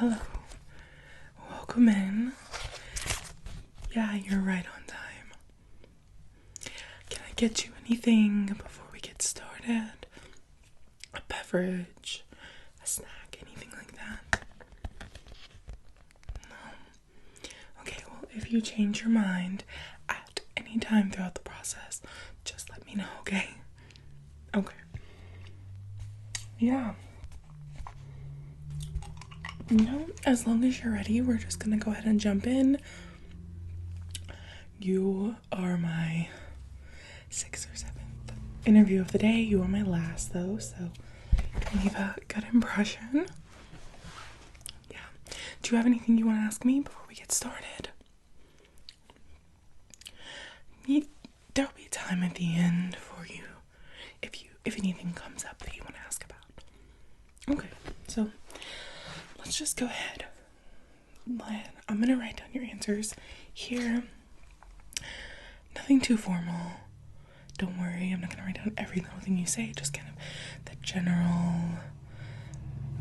Hello. Welcome in. Yeah, you're right on time. Can I get you anything before we get started? A beverage, a snack, anything like that? No. Okay, well, if you change your mind at any time throughout the process, just let me know, okay? Okay. Yeah. No, as long as you're ready, we're just gonna go ahead and jump in. You are my 6th or 7th interview of the day. You are my last, though, so leave a good impression. Yeah. Do you have anything you want to ask me before we get started? There'll be time at the end for you if anything comes up that you want to ask about. Okay, so let's just go ahead. I'm gonna write down your answers here. Nothing too formal. Don't worry, I'm not gonna write down every little thing you say, just kind of the general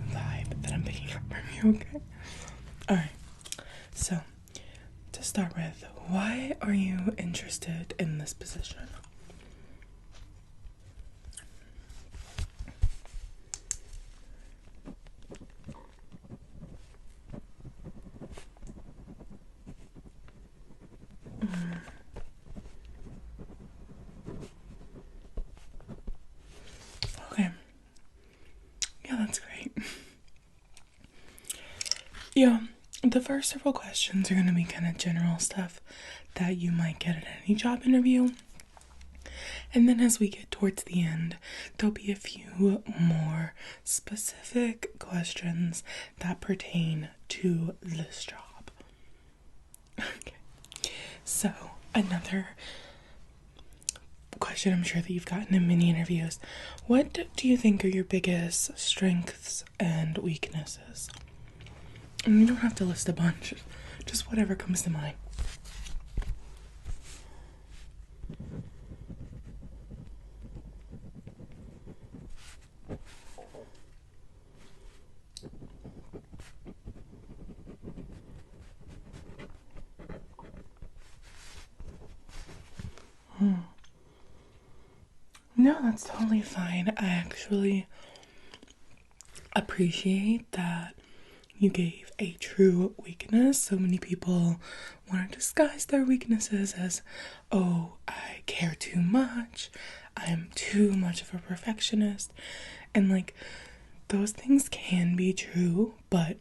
vibe that I'm picking up from you, okay? Alright, so to start with, why are you interested in this position? Okay. Yeah, that's great. Yeah, the first several questions are going to be kind of general stuff that you might get at any job interview. And then as we get towards the end, there'll be a few more specific questions that pertain to this job. Okay. So, another question I'm sure that you've gotten in many interviews. What do you think are your biggest strengths and weaknesses? And you don't have to list a bunch, just whatever comes to mind. No, that's totally fine. I actually appreciate that you gave a true weakness. So many people want to disguise their weaknesses as, oh, I care too much, I'm too much of a perfectionist. And like, those things can be true, but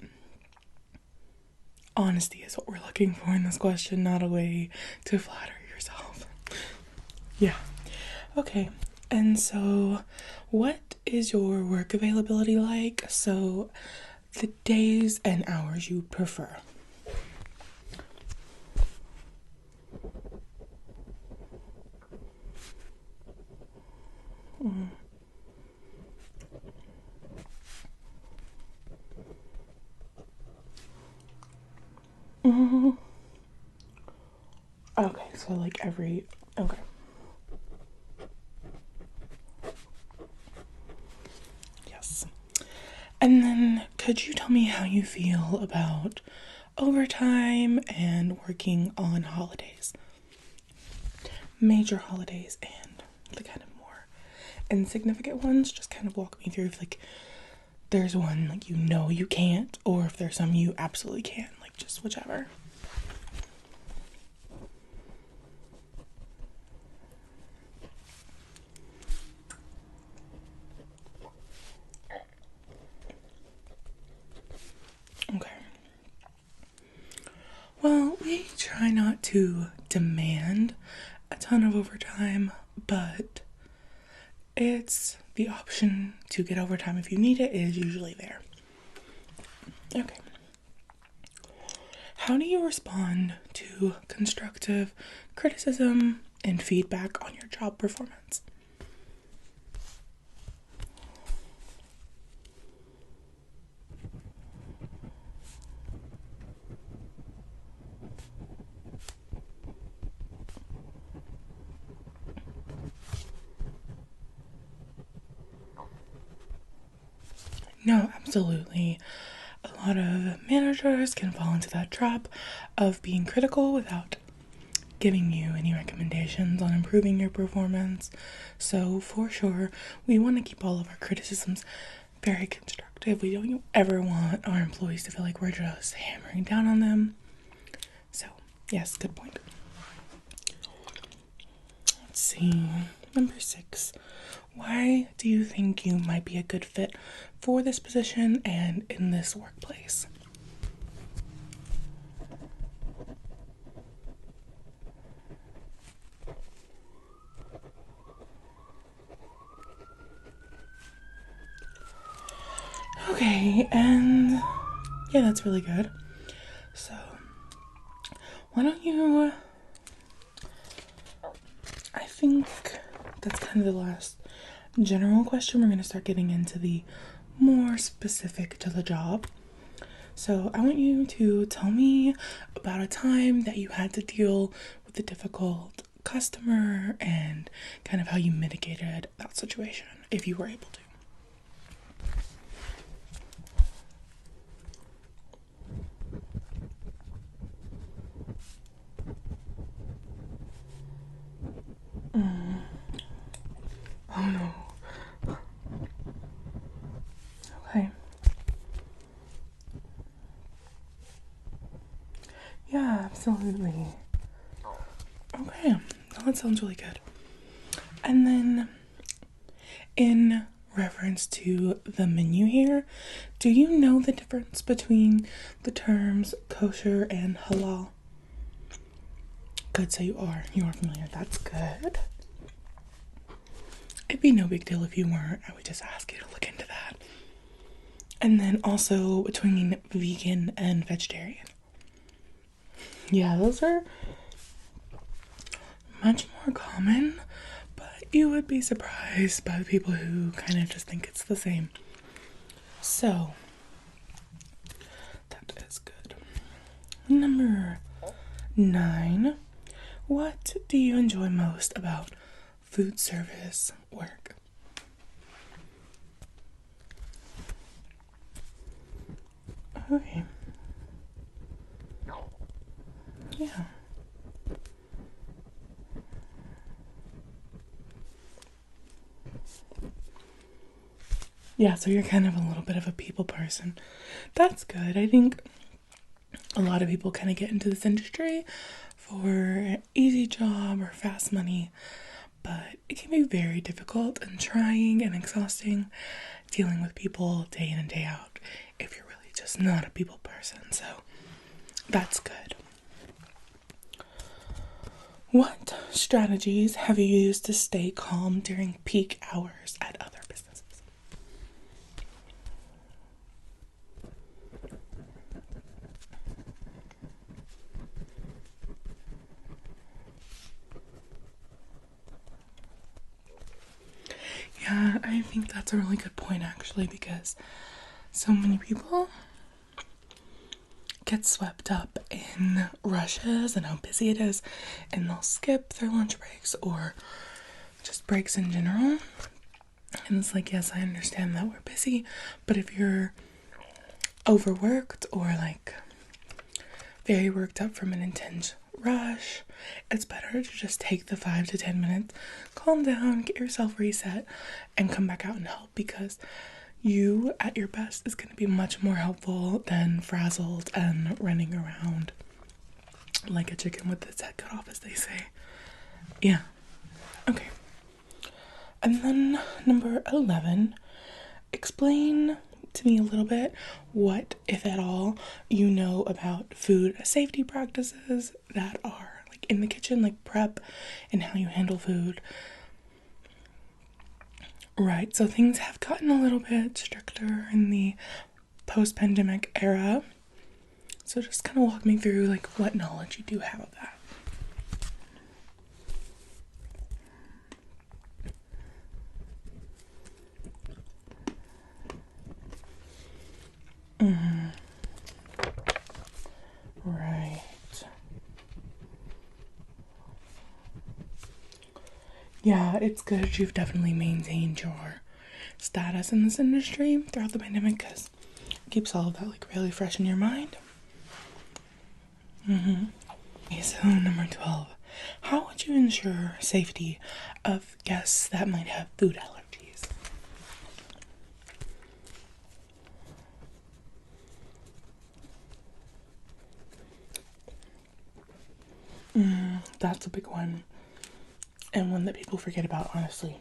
honesty is what we're looking for in this question, not a way to flatter yourself. Yeah. Okay. And so, what is your work availability like? So, the days and hours you prefer. Okay, so like okay. Yes. And then could you tell me how you feel about overtime and working on holidays? Major holidays and the kind of more insignificant ones. Just kind of walk me through if like there's one like you can't, or if there's some you absolutely can, like just whichever. Okay. Well, we try not to demand a ton of overtime, but it's the option to get overtime if you need it is usually there. Okay. How do you respond to constructive criticism and feedback on your job performance? No, absolutely. A lot of managers can fall into that trap of being critical without giving you any recommendations on improving your performance. So for sure, we want to keep all of our criticisms very constructive. We don't ever want our employees to feel like we're just hammering down on them. So yes, good point. Let's see. Number 6. Why do you think you might be a good fit for this position and in this workplace? Okay, and yeah, that's really good. So, why don't you, I think that's kind of the last general question. We're going to start getting into the more specific to the job. So I want you to tell me about a time that you had to deal with a difficult customer and kind of how you mitigated that situation, if you were able to. Oh no. Okay. Yeah, absolutely. Okay, well, that sounds really good. And then, in reference to the menu here, do you know the difference between the terms kosher and halal? Good, so you are familiar. That's good. It'd be no big deal if you weren't. I would just ask you to look into that. And then also between vegan and vegetarian. Yeah, those are much more common, but you would be surprised by the people who kind of just think it's the same. So, that is good. Number 9. What do you enjoy most about food service work? Okay. Yeah. Yeah, so you're kind of a little bit of a people person. That's good. I think a lot of people kind of get into this industry for an easy job or fast money, but it can be very difficult and trying and exhausting dealing with people day in and day out if you're really just not a people person. So that's good. What strategies have you used to stay calm during peak hours at other businesses? Yeah, I think that's a really good point actually, because so many people get swept up in rushes and how busy it is, and they'll skip their lunch breaks or just breaks in general. And it's like, yes, I understand that we're busy, but if you're overworked or like very worked up from an intense rush, it's better to just take the 5 to 10 minutes, calm down, get yourself reset, and come back out and help, because you at your best is going to be much more helpful than frazzled and running around like a chicken with its head cut off, as they say. Yeah. Okay. And then number 11, explain to me a little bit what, if at all, you know about food safety practices that are like in the kitchen, like prep and how you handle food. Right, so things have gotten a little bit stricter in the post-pandemic era. So just kind of walk me through like what knowledge you do have of that. Right. Yeah, it's good you've definitely maintained your status in this industry throughout the pandemic, because Keeps all of that like really fresh in your mind. Okay, so number 12. How would you ensure safety of guests that might have food allergies? That's a big one. And one that people forget about, honestly.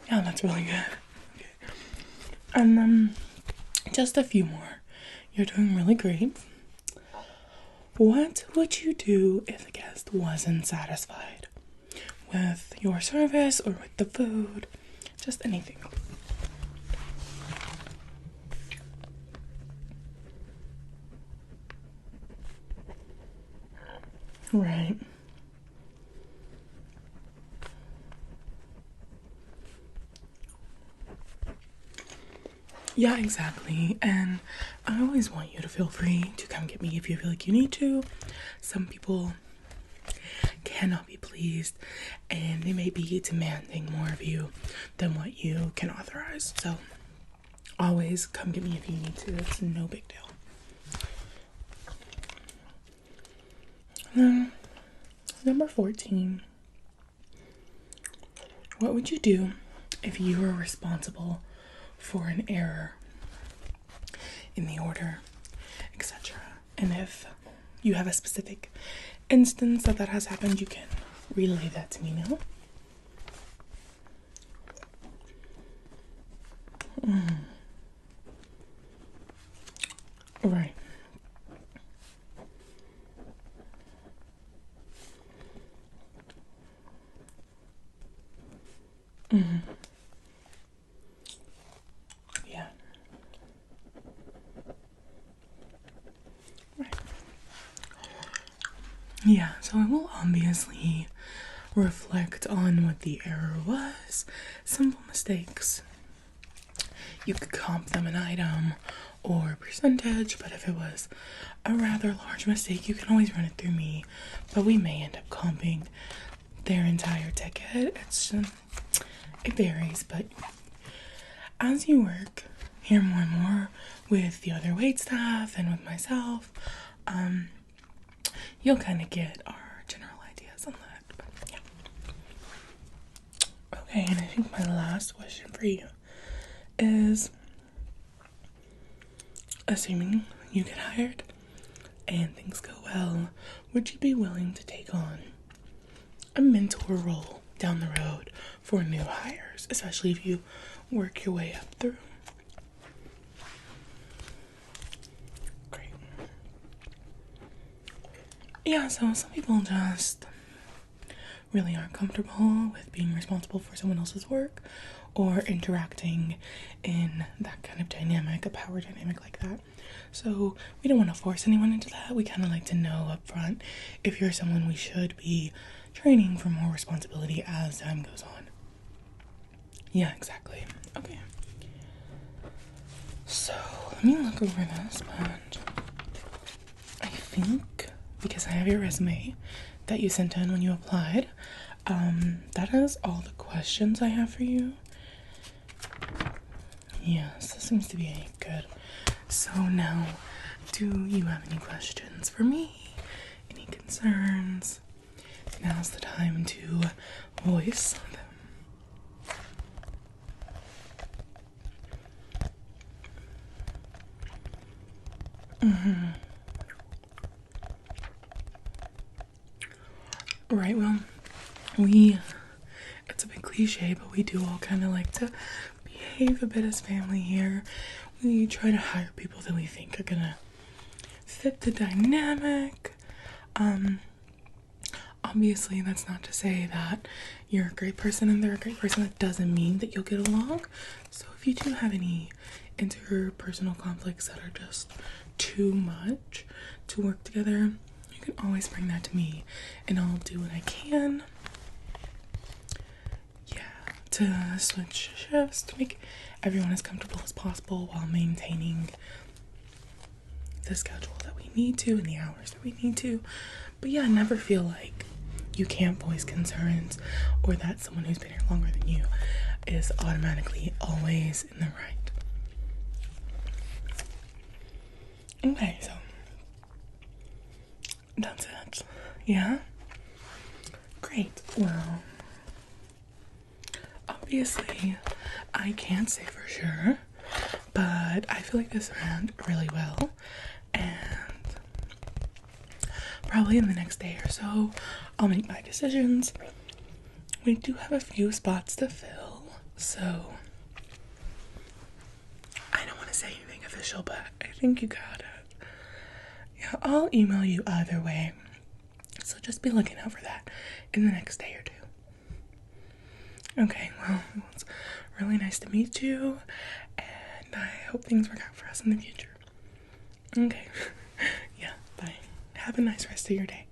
Yeah, that's really good. Okay. And just a few more. You're doing really great. What would you do if the guest wasn't satisfied with your service or with the food? Just anything. Right. Yeah, exactly. And I always want you to feel free to come get me if you feel like you need to. Some people cannot be pleased and they may be demanding more of you than what you can authorize. So always come get me if you need to. It's no big deal. Number 14. What would you do if you were responsible for an error in the order, etc.? And if you have a specific instance that has happened, you can relay that to me now. Right. Yeah. Right. Yeah, so I will obviously reflect on what the error was. Simple mistakes. You could comp them an item or percentage, but if it was a rather large mistake, you can always run it through me. But we may end up comping their entire ticket. It varies, but as you work here more and more with the other wait staff and with myself, you'll kind of get our general ideas on that. But yeah. Okay, and I think my last question for you is, assuming you get hired and things go well, would you be willing to take on a mentor role down the road for new hires, especially if you work your way up through? Great. Yeah, so some people just really aren't comfortable with being responsible for someone else's work or interacting in that kind of dynamic, a power dynamic like that. So we don't want to force anyone into that. We kind of like to know up front if you're someone we should be training for more responsibility as time goes on. Yeah, exactly. Okay. So let me look over this, but I think because I have your resume that you sent in when you applied, that is all the questions I have for you. Yes, this seems to be good. So now, do you have any questions for me? Any concerns? Now's the time to voice them. Right, well, it's a bit cliche, but we do all kind of like to behave a bit as family here. We try to hire people that we think are gonna fit the dynamic. Obviously, that's not to say that you're a great person and they're a great person. That doesn't mean that you'll get along. So if you do have any interpersonal conflicts that are just too much to work together, you can always bring that to me and I'll do what I can, to switch shifts to make everyone as comfortable as possible while maintaining the schedule that we need to and the hours that we need to. But yeah, never feel like you can't voice concerns or that someone who's been here longer than you is automatically always in the right. Okay, so that's it. Yeah? Great. Well, obviously, I can't say for sure, but I feel like this went really well, and probably in the next day or so, I'll make my decisions. We do have a few spots to fill, so I don't want to say anything official, but I think you got it. Yeah, I'll email you either way, so just be looking out for that in the next day or two. Okay, well, it's really nice to meet you, and I hope things work out for us in the future. Okay, yeah, bye. Have a nice rest of your day.